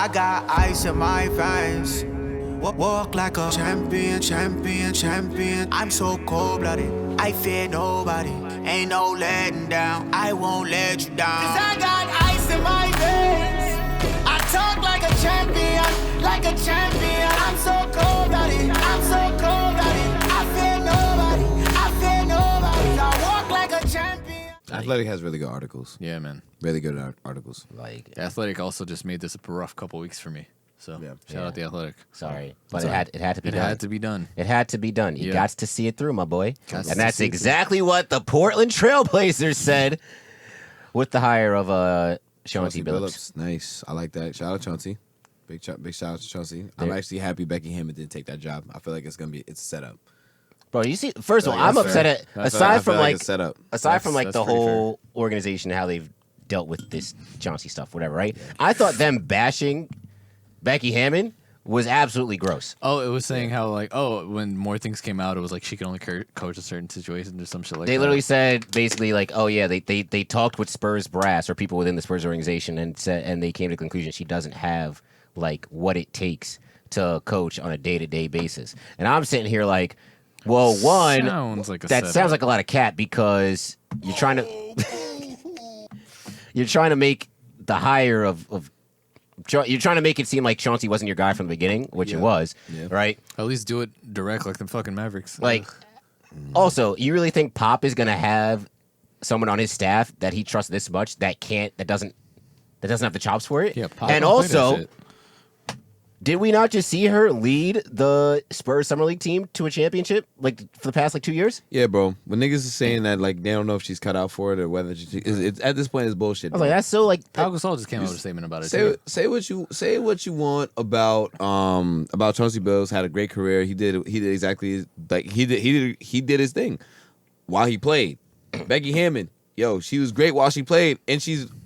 I got ice in my veins. Walk like a champion, champion, champion. I'm so cold-blooded, I fear nobody. Ain't no letting down, I won't let you down. 'Cause I got ice in my veins. I talk like a champion, like a champion. I'm so cold-blooded, I'm so cold-blooded. I fear nobody, I fear nobody. I walk like a champion. Athletic has really good articles. Yeah, man. Really good articles. Like The Athletic also just made this a rough couple weeks for me. So shout out the Athletic. sorry, but it had to be It done. had to be done. It had to be done. You Yeah. got to see it through, my boy. Got to And that's see it through. exactly what the Portland Trailblazers said with the hire of Chauncey Billups. Nice. I like that. Shout out Chauncey. Big shout out to Chauncey. I'm actually happy Becky Hammond didn't take that job. I feel like it's a setup. Bro, you see, first of all, Like, I'm that's upset fair. at That's aside I from feel like it's set up. aside from like That's the pretty whole organization, how they've dealt with this Chauncey stuff, whatever, right? I thought them bashing Becky Hammond was absolutely gross. Oh, it was saying how like when more things came out, it was like she could only coach a certain situation or some shit like that. They literally said basically like, oh yeah, they talked with Spurs brass or people within the Spurs organization and they came to the conclusion she doesn't have like what it takes to coach on a day-to-day basis. And I'm sitting here like, well, one, sounds like a that setup. sounds like a lot of cat because you're trying to make the hire of you're trying to make it seem like Chauncey wasn't your guy from the beginning, which it was, right? At least do it direct like the fucking Mavericks. Like, also, you really think Pop is gonna have someone on his staff that he trusts this much that doesn't have the chops for it? Yeah, Pop and don't play that also, shit. did we not just see her lead the Spurs Summer League team to a championship like for the past like 2 years? Yeah, bro. When niggas is saying that, like, they don't know if she's cut out for it or whether it's at this point it's bullshit. I was like, that's so like. Pau Gasol just came out with a statement about it. too. Say what you want about Chauncey Billups. Had a great career. He did exactly like he did his thing while he played. Becky Hammond, yo, she was great while she played, and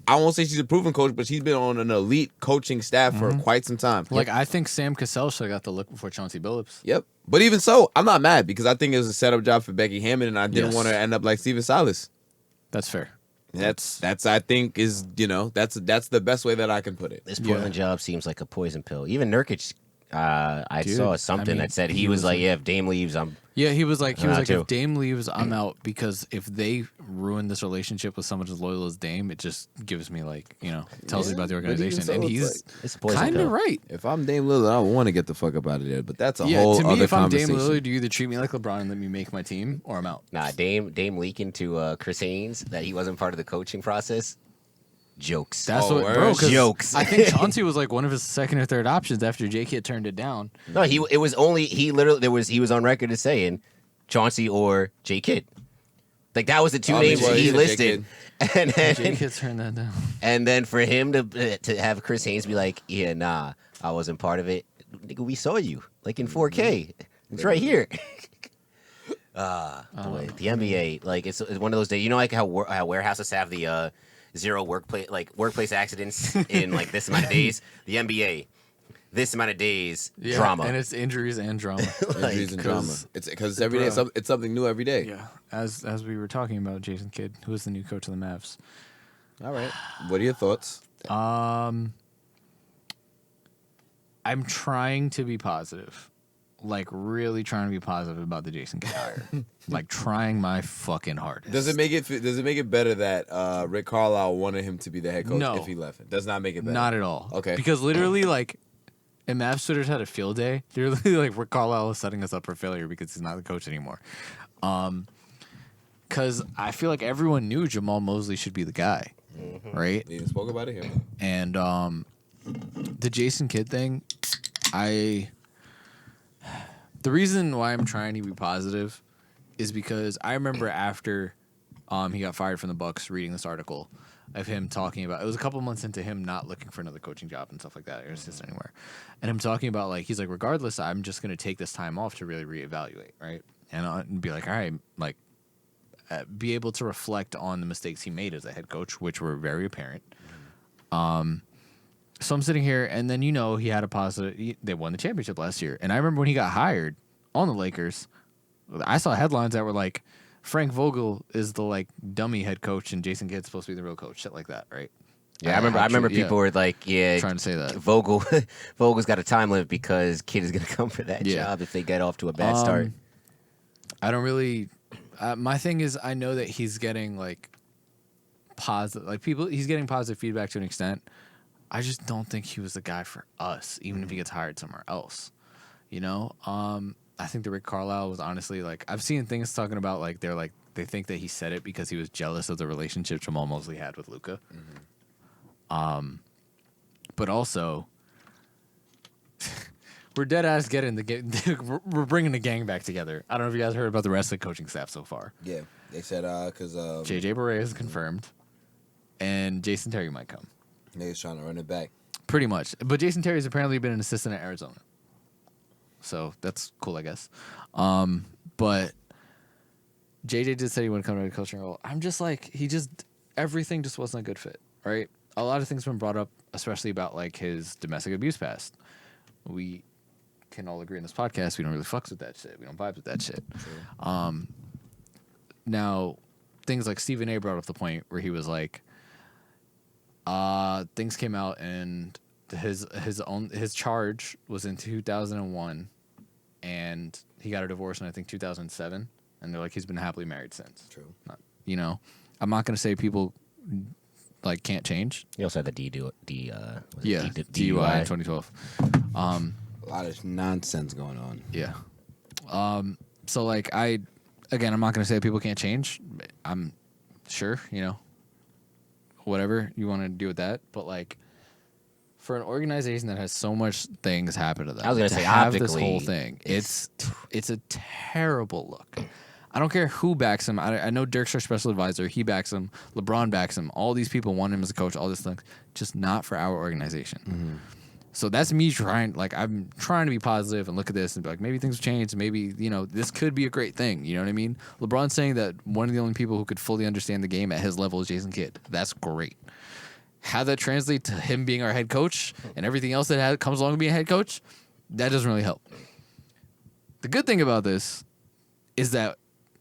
I won't say she's a proven coach, but she's been on an elite coaching staff for quite some time. Like I think Sam Cassell should have got the look before Chauncey Billups. Yep. But even so, I'm not mad because I think it was a setup job for Becky Hammond, and I didn't Yes. want her to end up like Steven Silas. That's fair. That's I think is that's the best way that I can put it. This Portland job seems like a poison pill. Even Nurkic, I Dude, saw something I mean, that said he he was was like, like- yeah, if Dame leaves, I'm. Yeah, he was like, too. if Dame leaves, I'm out because if they ruin this relationship with someone as loyal as Dame, it just gives me like, tells me about the But even organization, so, and it's he's It's a poison kind pill. of right. If I'm Dame Lillard, I want to get the fuck up out of there. But that's a Yeah, whole to me, other if I'm Dame conversation. Lillard, you either treat me like LeBron and let me make my team, or I'm out. Nah, Dame leaking to Chris Haynes that he wasn't part of the coaching process. Jokes. That's Oh, what, word? bro. 'Cause Jokes. I think Chauncey was like one of his second or third options after J Kid turned it down. No, he was on record as saying Chauncey or J Kidd. Like that was the two names well, he he's a J. listed. And J then, Kid turned that down. and then for him to have Chris Haynes be like, yeah, nah, I wasn't part of it. Nigga, we saw you like in 4K. It's right here. Boy, the NBA, like it's one of those days. You know, like how warehouses have the zero workplace accidents in like this amount of days. The NBA, this amount of days, Yeah, drama. and it's injuries and drama. Injuries and drama. It's because every day Bro. it's something new every day. Yeah, as we were talking about Jason Kidd, who is the new coach of the Mavs. All right. What are your thoughts? I'm trying to be positive. Like, really trying to be positive about the Jason Kidd hire. Like, trying my fucking hardest. Does it make it better that Rick Carlisle wanted him to be the head coach No. if he left? It does not make it better. Not at all. Okay. Because literally, like, and Mavs Twitter's had a field day. They're literally like, Rick Carlisle is setting us up for failure because he's not the coach anymore. Because I feel like everyone knew Jamal Mosley should be the guy, right? We even spoke about it here. And the Jason Kidd thing, the reason why I'm trying to be positive is because I remember after he got fired from the Bucks, reading this article of him talking about, it was a couple months into him not looking for another coaching job and stuff like that, or assistant anywhere, and him talking about like, he's like, regardless, I'm just going to take this time off to really reevaluate, right? And be like, all right, like, be able to reflect on the mistakes he made as a head coach, which were very apparent. So I'm sitting here, and then he had a positive. They won the championship last year, and I remember when he got hired on the Lakers, I saw headlines that were like, Frank Vogel is the like dummy head coach, and Jason Kidd's supposed to be the real coach, shit like that, right? Yeah, I remember people were like, yeah, trying to say that Vogel's got a time limit because kid is gonna come for that job if they get off to a bad start. I don't really. My thing is, I know that he's getting like positive, like he's getting positive feedback to an extent. I just don't think he was the guy for us, even if he gets hired somewhere else. You know, I think that Rick Carlisle was honestly like, I've seen things talking about like they think that he said it because he was jealous of the relationship Jamal Mosley had with Luka. But also, we're dead ass getting the gang. We're bringing the gang back together. I don't know if you guys heard about the rest of the coaching staff so far. Yeah, they said because JJ Barea is confirmed, and Jason Terry might come. niggas trying to run it back. Pretty much, but Jason Terry's apparently been an assistant at Arizona, so that's cool, I guess. But JJ did say he wouldn't come to the coaching role. I'm just like, everything just wasn't a good fit, right? A lot of things have been brought up, especially about like his domestic abuse past. We can all agree in this podcast we don't really fucks with that shit. We don't vibe with that shit. Now, things like Stephen A. brought up the point where he was like, things came out and his charge was in 2001, and he got a divorce in I think 2007, and they're like he's been happily married since. True. You know, I'm not gonna say people like can't change. He also had the DUI in 2012. A lot of nonsense going on. Yeah. So like I'm not gonna say that people can't change. I'm sure, you know, whatever you want to do with that, but like for an organization that has so much things happen to them, I was gonna say have this optically, whole thing. It's a terrible look. I don't care who backs him. I know Dirk's our special advisor. He backs him. LeBron backs him. All these people want him as a coach. All this stuff, just not for our organization. Mm-hmm. So that's me trying. Like I'm trying to be positive and look at this and be like, maybe things have changed. Maybe this could be a great thing. You know what I mean? LeBron's saying that one of the only people who could fully understand the game at his level is Jason Kidd. That's great. How that translates to him being our head coach and everything else that comes along with being a head coach, that doesn't really help. The good thing about this is that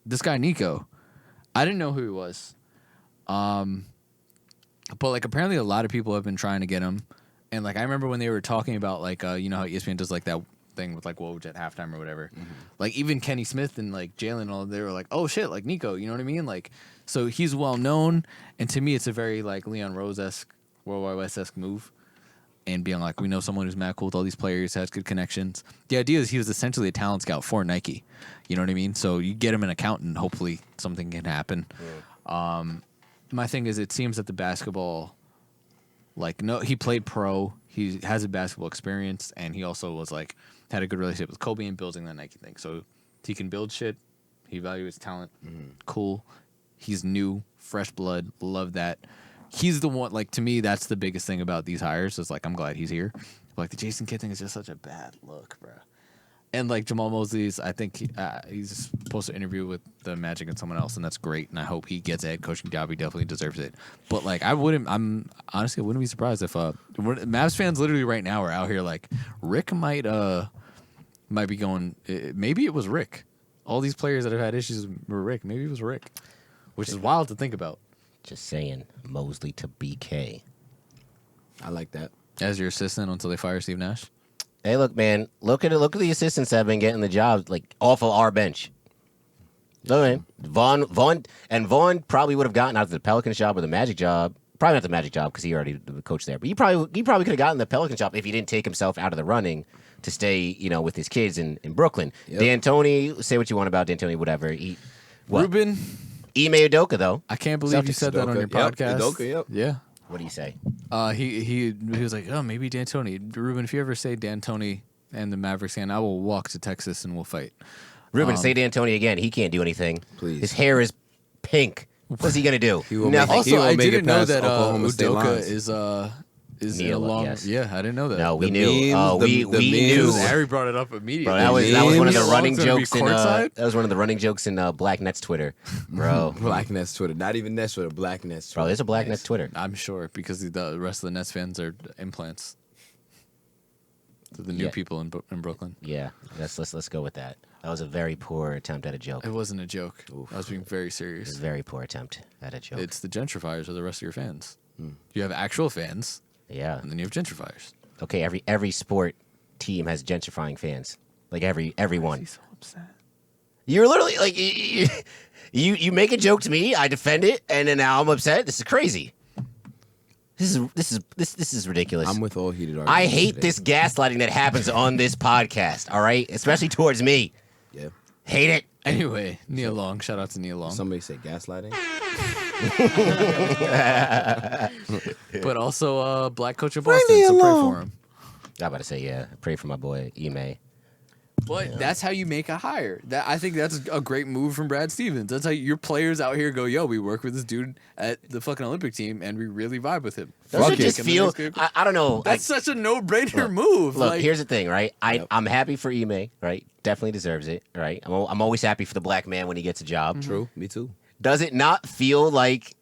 this guy Nico, I didn't know who he was, but like apparently a lot of people have been trying to get him, and like I remember when they were talking about like how ESPN does like that thing with like Woj at halftime or whatever, like even Kenny Smith and like Jalen and all, they were like, oh shit, like Nico, you know what I mean? Like so he's well known, and to me it's a very like Leon Rose-esque, World Wide West-esque move. And being like, we know someone who's mad cool with all these players, has good connections. The idea is he was essentially a talent scout for Nike. You know what I mean? So you get him an accountant, hopefully something can happen. Yeah. My thing is, it seems that the basketball, he played pro. He has a basketball experience, and he also was like, had a good relationship with Kobe and building that Nike thing. So he can build shit. He evaluates talent. Cool. He's new, fresh blood. Love that. He's the one, like, to me, that's the biggest thing about these hires. Is like, I'm glad he's here. Like, the Jason Kidd thing is just such a bad look, bro. And, like, Jamal Mosley's, I think he's supposed to interview with the Magic and someone else, and that's great. And I hope he gets a head coaching job. He definitely deserves it. But, like, I wouldn't be surprised if Mavs fans literally right now are out here, like, Rick might be going, maybe it was Rick. All these players that have had issues were Rick. Maybe it was Rick, which is wild to think about. Just saying, Mosley to BK. I like that. As your assistant until they fire Steve Nash? Hey, look, man. Look at the assistants that have been getting the jobs, like, off of our bench. Look, man. Vaughn probably would have gotten out of the Pelicans job or the Magic job. Probably not the Magic job because he already coached there. But he probably could have gotten the Pelicans job if he didn't take himself out of the running to stay, with his kids in Brooklyn. Yep. D'Antoni, say what you want about D'Antoni, whatever. Ruben... Ime Udoka, though. I can't believe you said that on your podcast. Udoka, yep. Yeah. What do you say? He was like, oh, maybe D'Antoni. Ruben, if you ever say D'Antoni and the Mavericks fan, I will walk to Texas and we'll fight. Ruben, say D'Antoni again. He can't do anything. Please. His hair is pink. What's he gonna do? Nothing. Also, I didn't know that Udoka is Neil, along. yes. Yeah, I didn't know that. No, we The knew. memes, We knew. Harry brought it up immediately. Bro, that was one of the running Gonna be jokes in courtside? that was one of the running jokes in Black Nets Twitter, bro. Black Nets Twitter. Not even Nets Twitter. Black Nets Twitter. Bro, there's a Black Nets Twitter. I'm sure because the rest of the Nets fans are implants. The new people in Brooklyn. Yeah, let's go with that. That was a very poor attempt at a joke. It wasn't a joke. Oof. I was being very It serious. was a very poor attempt at a joke. It's the gentrifiers of the rest of your fans. You have actual fans, Yeah. and then you have gentrifiers. Okay. Every sport team has gentrifying fans. Like everyone. He's so upset. You're literally like you make a joke to me, I defend it, and then now I'm upset. This is crazy. This is ridiculous. I'm with all heated arguments. I hate today. this gaslighting that happens on this podcast. All right, especially towards me. Yeah. Hate it. Anyway, Nia Long. Shout out to Nia Long. Somebody said gaslighting. But also, black coach of Boston, so pray for him. I'm about to say, yeah. Pray for my boy Ime. But that's how you make a hire. I think that's a great move from Brad Stevens. That's how your players out here go, yo, we work with this dude at the fucking Olympic team, and we really vibe with him. Doesn't Fuck it it. just feel? I don't know. That's such a no-brainer move. Look, like, here's the thing, right? I'm happy for Ime, right? Definitely deserves it, right? I'm always happy for the black man when he gets a job. True. Me too. Does it not feel like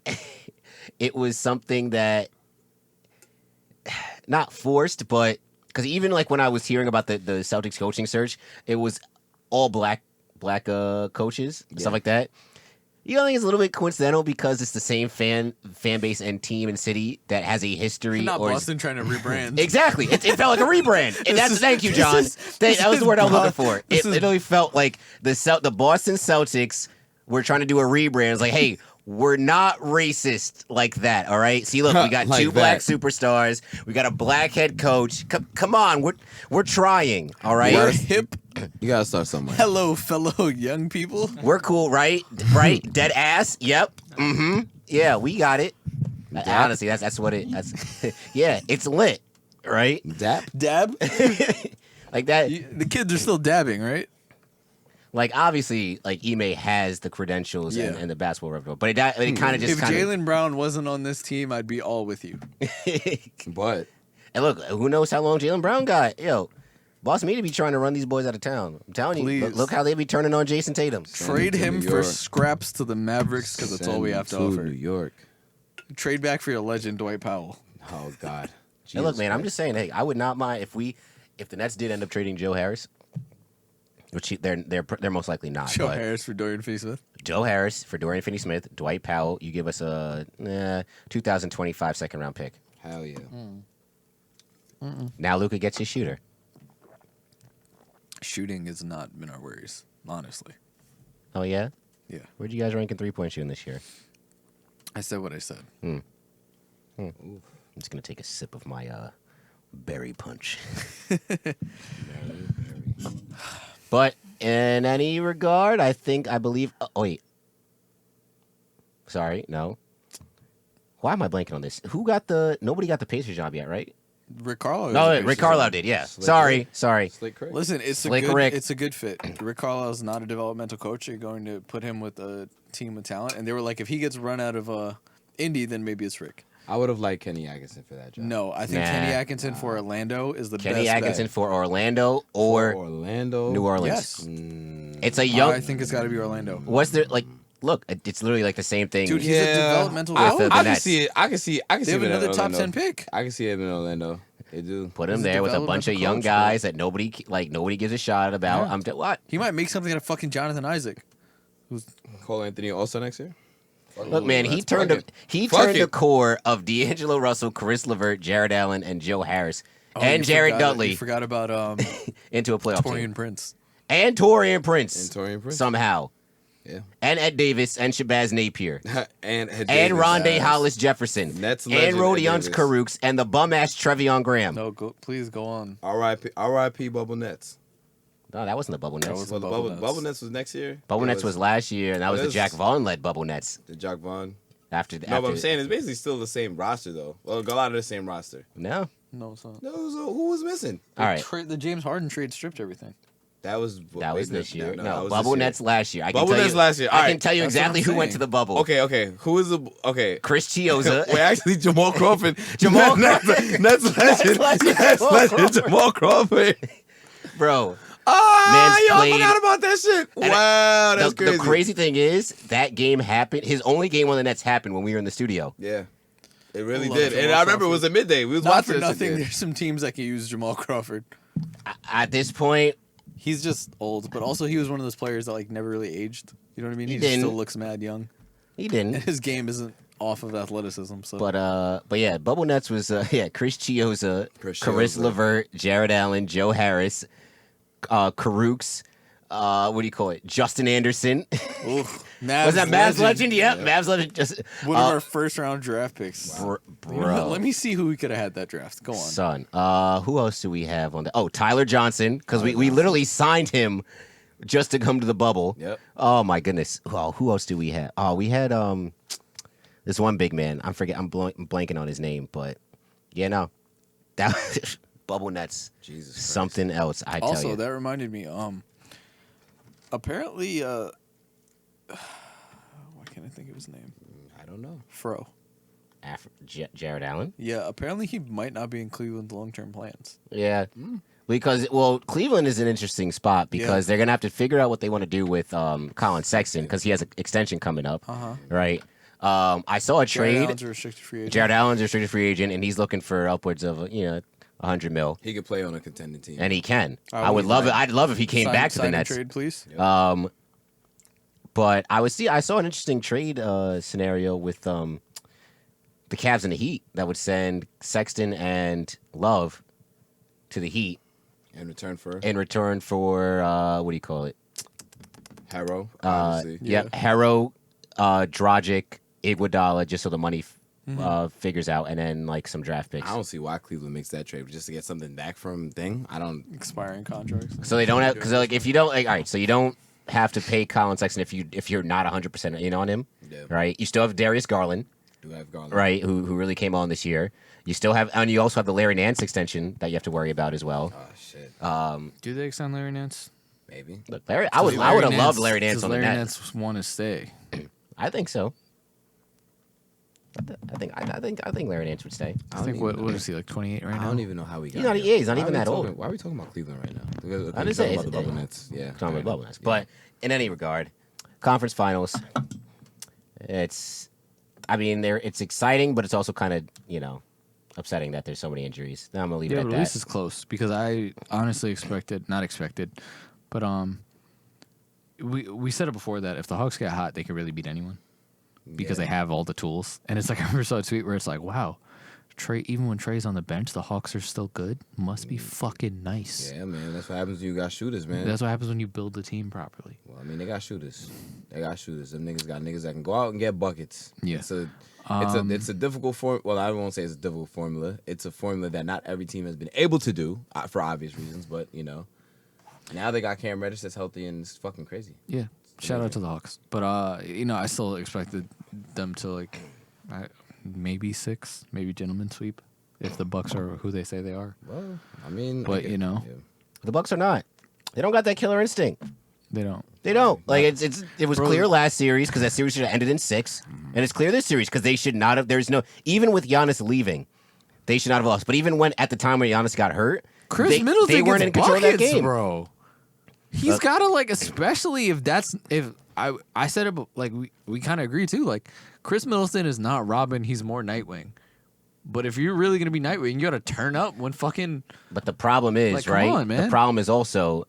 it was something that not forced, but because even like when I was hearing about the Celtics coaching search, it was all black coaches, stuff like that. You don't think it's a little bit coincidental because it's the same fan base and team and city that has a history? not or Boston trying to rebrand. Exactly. It felt like a rebrand. And thank you, John. That was the word I was looking for. It literally felt like the Boston Celtics were trying to do a rebrand. It's like, hey, we're not racist like that, all right? See, look, we got Like two black that. superstars. We got a black head coach. Come on, we're trying, all right? We're hip. You gotta start somewhere. Hello, fellow young people. We're cool, right? Right? Dead ass. Yep. Mm-hmm. Yeah, we got it. Honestly, that's what it. That's yeah, it's lit, right? Dap. Dab? Like that. The kids are still dabbing, right? Like obviously, like Ime has the credentials and the basketball repertoire, but it kind of just If Jaylen Brown wasn't on this team, I'd be all with you. But And look, who knows how long Jaylen Brown got? Yo, Boss Media be trying to run these boys out of town. I'm telling you, Please. look how they be turning on Jason Tatum. Trade to him New for York. scraps to the Mavericks because that's all we have to Send offer. New York. Trade back for your legend, Dwight Powell. Oh God. And look, Jesus man, I'm Christ. just saying, hey, I would not mind if the Nets did end up trading Joe Harris, which they're most likely not. Joe but Harris for Dorian Finney-Smith. Joe Harris for Dorian Finney-Smith, Dwight Powell. You give us a 2025 second round pick. Hell yeah. Now Luka gets his shooter. Shooting has not been our worries, honestly. Oh yeah, Yeah. where'd you guys rank in 3-point shooting this year? I said what I said. I'm just gonna take a sip of my berry punch. But in any regard, I believe. Oh wait, sorry, no. Why am I blanking on this? Nobody got the Pacers job yet, right? Rick Carlisle. No, Rick Carlisle did. Yeah. Slick Sorry. Slick Craig. Listen, Slick Rick. it's a good fit. Rick Carlisle's not a developmental coach. You're going to put him with a team with talent. And they were like, if he gets run out of Indy, then maybe it's Rick. I would have liked Kenny Atkinson for that job. No, I think Nah. Kenny Atkinson for Orlando is the Kenny best Atkinson bet. for Orlando Or or Orlando. New Orleans. Yes. It's a young. I think it's got to be Orlando. What's there like? Look, it's literally like the same thing. Dude, he's a developmental I, coach. the I can Nets. see it. I can see. I can They see have him in another top Orlando. 10 pick. I can see him in Orlando. They do. Put him He's a there with a bunch of developmental young coach, guys that nobody gives a shot about. Yeah. What? He might make something out of fucking Jonathan Isaac. Cole Anthony also next year. Look, man, he That's turned fucking- Fuck the it. core of D'Angelo Russell, Chris LeVert, Jared Allen, and Joe Harris, and You Jared forgot- Dudley You forgot about into a playoff Torian team. Prince. And Torian Prince. And Torian Prince. Somehow. Yeah. And Ed Davis and Shabazz Napier. and Rondé Hollis Jefferson. Nets and legend Ed Rodions Davis. Karooks and the bum ass Trevion Graham. No, please go on. R.I.P. Bubble Nets. No, that wasn't the Bubble Nets. was- Well, the Bubble Nets. Bubble Nets was next year. Bubble It Nets was last year, and that was It the is. Jack Vaughn led Bubble Nets. the Jock Vaughn. After No, but I'm saying it's basically still the same roster though. Well, a lot of the same roster. no. No, it's not. No, who was missing? All right, The James Harden trade stripped everything. That was that was this year. that No, was Bubble this year. Nets last year. I can Bubble tell Nets you, last year. I All can right. tell you That's what exactly I'm who went saying. to the bubble. Okay. Who is the okay? Chris Chioza. Wait, actually, Jamal Crawford. Jamal Nets legend. Nets legend. Jamal Crawford. Bro. Ah, Man's yo, I played- forgot about that shit. And Wow, that's the crazy. crazy thing is that game happened. His only game on the Nets happened when we were in the studio. Yeah, it really I love did. And Jamal I remember it Crawford. was at midday. We was Not watching for this nothing. again. There's some teams that can use Jamal Crawford. At this point, He's just old, but also he was one of those players that like never really aged. You know what I mean? He He just didn't. still looks mad young, he and didn't. his game isn't off of athleticism. So, but yeah, Bubble Nuts was Chris Chioza, Caris LeVert, Jared Allen, Joe Harris, Karooks, what do you call it? Justin Anderson. Mavs was that Mavs legend? Yep, Mavs legend. Just one of our first round draft picks. bro. Let me see who we could have had that draft. Go on, son. Who else do we have on that? Oh, Tyler Johnson, because we literally signed him just to come to the bubble. Yep. Oh my goodness. Oh, who else do we have? Oh, we had this one big man. I'm blanking on his name, but yeah, no, that Bubble Nuts. Jesus Christ. Something else. I tell you. Also, that reminded me. Apparently, why can't I think of his name? I don't know. Fro. Jared Allen. Yeah, apparently he might not be in Cleveland's long-term plans. Yeah. Because Cleveland is an interesting spot because they're gonna have to figure out what they want to do with Colin Sexton because he has an extension coming up, right? I saw a trade. Jared Allen's a restricted free agent. Jared Allen's a restricted free agent, and he's looking for upwards of $100 million. He could play on a contending team, and he can. I would love it. I'd love if he came back to the Nets. Trade, please. Yep. But I saw an interesting trade scenario with the Cavs and the Heat that would send Sexton and Love to the Heat. In return for what do you call it? Harrow, obviously. Harrow, Dragic, Iguodala, just so the money figures out, and then like some draft picks. I don't see why Cleveland makes that trade just to get something back from thing. I don't expiring contracts. So they don't have because like if you don't all right, so you don't have to pay Colin Sexton if you're not 100% in on him, right? You still have Darius Garland. Do have Garland, right? Who really came on this year. You still have, and you also have the Larry Nance extension that you have to worry about as well. Oh shit. Do they extend Larry Nance? Maybe. Look, I would have loved Larry Nance on the Larry Nets. Nance want to stay. I think so. I think Larry Nance would stay. I think what is he like 28 right now? I don't even know how we got. He's not even that old. Why are we talking about Cleveland right now? I just say about the Bubble Nets. Yeah, talking about Bubble Nets. But in any regard, conference finals. It's exciting, but it's also kind of upsetting that there's so many injuries. Now I'm gonna leave it at but that. at least it's close because I honestly not expected, but we said it before that if the Hawks get hot, they can really beat anyone because they have all the tools. And it's like I remember saw a tweet where it's like, wow, Trey, even when Trey's on the bench, the Hawks are still good. Must be fucking nice. Yeah, man. That's what happens when you got shooters, man. That's what happens when you build the team properly. Well, I mean, they got shooters. Them niggas got niggas that can go out and get buckets. Yeah. It's a difficult form. Well, I won't say it's a difficult formula. It's a formula that not every team has been able to do for obvious reasons. But now they got Cam Reddish that's healthy and it's fucking crazy. Yeah. Shout out to the Hawks. But I still expected them to maybe 6, maybe gentleman sweep if the Bucks are who they say they are. Well, I mean, but the Bucks are not. They don't got that killer instinct. They don't. They don't. Like it was clear last series because that series should have ended in 6, and it's clear this series because they should not have. There's no even with Giannis leaving, they should not have lost. But even when at the time when Giannis got hurt, Chris Middleton they weren't in control of that game, bro. He's gotta especially if I said it like we kind of agree too. Like Chris Middleton is not Robin, he's more Nightwing. But if you're really gonna be Nightwing, you gotta turn up when fucking. But the problem is come on, man. The problem is also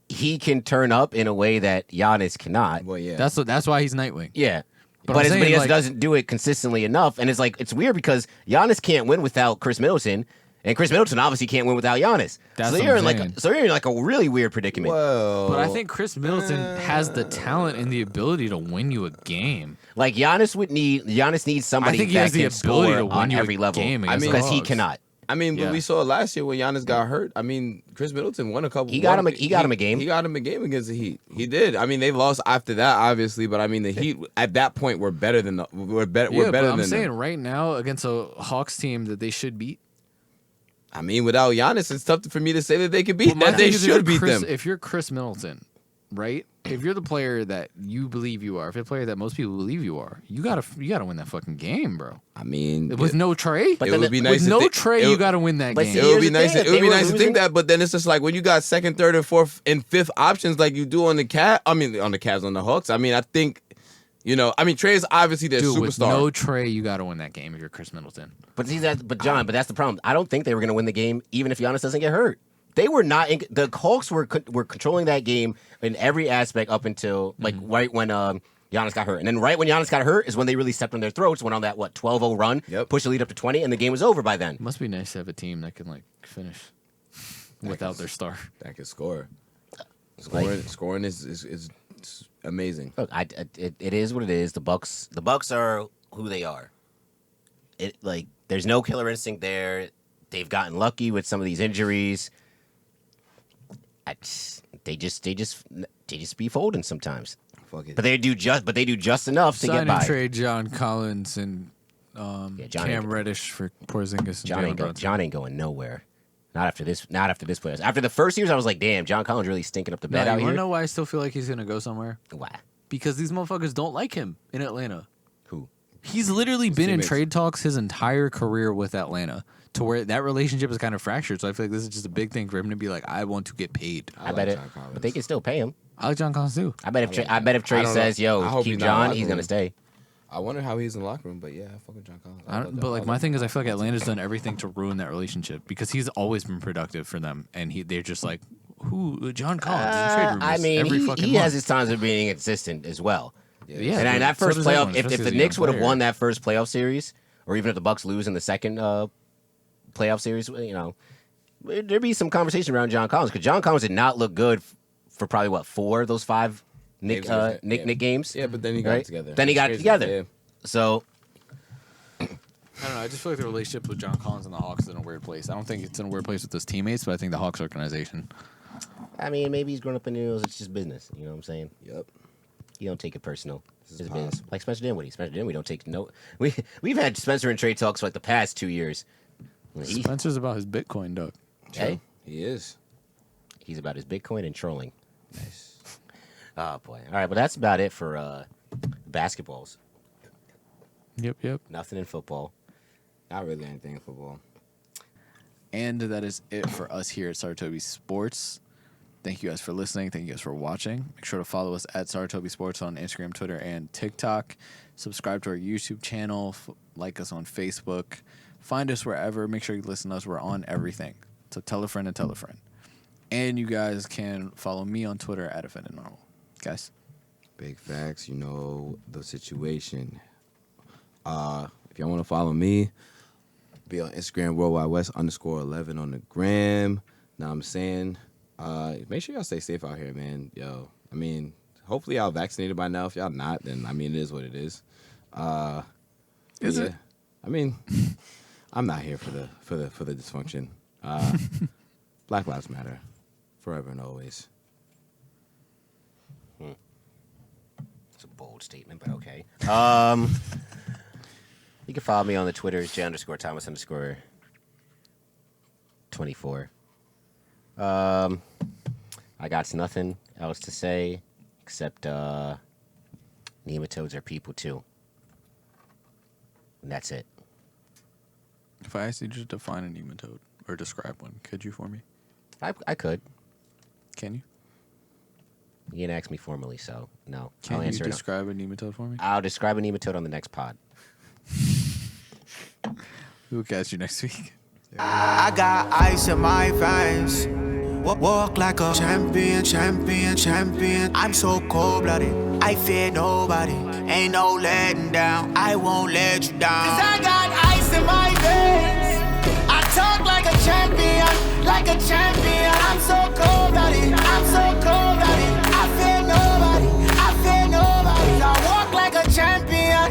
he can turn up in a way that Giannis cannot. Well, yeah, that's why he's Nightwing. Yeah. But he just doesn't do it consistently enough, and it's weird because Giannis can't win without Chris Middleton, and Chris Middleton obviously can't win without Giannis. So you're in a really weird predicament. Whoa. But I think Chris Middleton has the talent and the ability to win you a game. Like Giannis needs somebody I think that he has the can ability score to win on you every a level. game Because he cannot. I mean, but we saw last year when Giannis got hurt. I mean, Chris Middleton won a couple. He got him a game. He got him a game against the Heat. He did. I mean, they lost after that, obviously, but I mean, the Heat at that point were better than we're better. Yeah, but I'm than saying them. right now against a Hawks team that they should beat. I mean, without Giannis, it's tough for me to say that they could beat that. They should beat them. If you're Chris Middleton, right? If you're the player that you believe you are, if you're the player that most people believe you are, you gotta win that fucking game, bro. I mean, with no Trey, but it would be nice. With no Trey, you gotta win that game. It would be nice. It would be nice to think that, but then it's just like when you got second, third, and fourth, and fifth options like you do on the Cavs. I mean, on the Cavs, on the Hawks. I mean, I think. I mean, Trey is obviously their superstar. With no Trey, you got to win that game if you're Chris Middleton. But John, that's the problem. I don't think they were going to win the game even if Giannis doesn't get hurt. They were not. The Hawks were controlling that game in every aspect up until right when Giannis got hurt. And then right when Giannis got hurt is when they really stepped on their throats, went on that, 12-0 run, pushed the lead up to 20, and the game was over by then. It must be nice to have a team that can, finish without their star. That can score. Like- Scoring is amazing. Look, it is what it is. The Bucks are who they are. There's no killer instinct there. They've gotten lucky with some of these injuries. They just be folding sometimes. Fuck it. But they do just enough to Sign get by. and trade John Collins and Cam Reddish for Porzingis and Jalen Brunson. John ain't going nowhere. Not after this playoffs. After the first years, I was like, damn, John Collins really stinking up the bed out You here. wanna know why I still feel like he's gonna go somewhere? Why? Because these motherfuckers don't like him in Atlanta. Who? He's literally been in teammates. trade talks his entire career with Atlanta, to where that relationship is kind of fractured. So I feel like this is just a big thing for him to be like, I want to get paid. I bet it. John Collins. But they can still pay him. I like John Collins too. I bet if Trey I don't says, know. I "Yo, hope keep he's not in the John," locker he's gonna room. stay. I wonder how he's in the locker room, but yeah, fucking John Collins. But my thing is, I feel like Atlanta's done everything to ruin that relationship because he's always been productive for them, and they're just like, who? John Collins is in trade rumors I mean, every fucking he month. has his times of being inconsistent as well. Yeah, And but that so first does playoff, everyone, if especially the as a Knicks young would have player. won that first playoff series, or even if the Bucks lose in the second playoff series, there'd be some conversation around John Collins because John Collins did not look good for probably 4 of those 5 Nick games. Yeah, but then he got it together. Then he got it It's together. crazy. So I don't know. I just feel like the relationship with John Collins and the Hawks is in a weird place. I don't think it's in a weird place with his teammates, but I think the Hawks organization. I mean, maybe he's grown up in the news. It's just business. You know what I'm saying? Yeah. Yep. You don't take it personal. It's is business. possible. Like Spencer Dinwiddie. Spencer Dinwiddie don't take no. We've had Spencer in trade talks for the past 2 years. Spencer's about his Bitcoin, Doug. Hey, He is. he's about his Bitcoin and trolling. Nice. Oh boy. All right, but that's about it for basketballs. Yep. Nothing in football. Not really anything in football. And that is it for us here at Saratobi Sports. Thank you guys for listening. Thank you guys for watching. Make sure to follow us at Saratobi Sports on Instagram, Twitter, and TikTok. Subscribe to our YouTube channel. Like us on Facebook. Find us wherever. Make sure you listen to us. We're on everything. So tell a friend and tell a friend. And you guys can follow me on Twitter at Offended Normal. Guys. Big facts. You know the situation. If y'all want to follow me, be on Instagram, worldwidewest_11 on the gram. Know what I'm saying? Make sure y'all stay safe out here, man. Yo, I mean, hopefully y'all vaccinated by now. If y'all not, then I mean, it is what it is. Is it? I mean, I'm not here for the dysfunction. Black Lives Matter, forever and always. It's a bold statement, but okay. You can follow me on the Twitters, J_Thomas_24. I got nothing else to say except nematodes are people too. And that's it. If I asked you to define a nematode or describe one, could you for me? I could. Can you? You didn't ask me formally, so no. Can I'll you answer it. describe a nematode for me? I'll describe a nematode on the next pod. We'll catch you next week. I got ice in my veins. Walk like a champion. I'm so cold-blooded. I fear nobody. Ain't no letting down. I won't let you down. 'Cause I got ice in my veins. I talk like a champion. I'm so cold-blooded. I'm so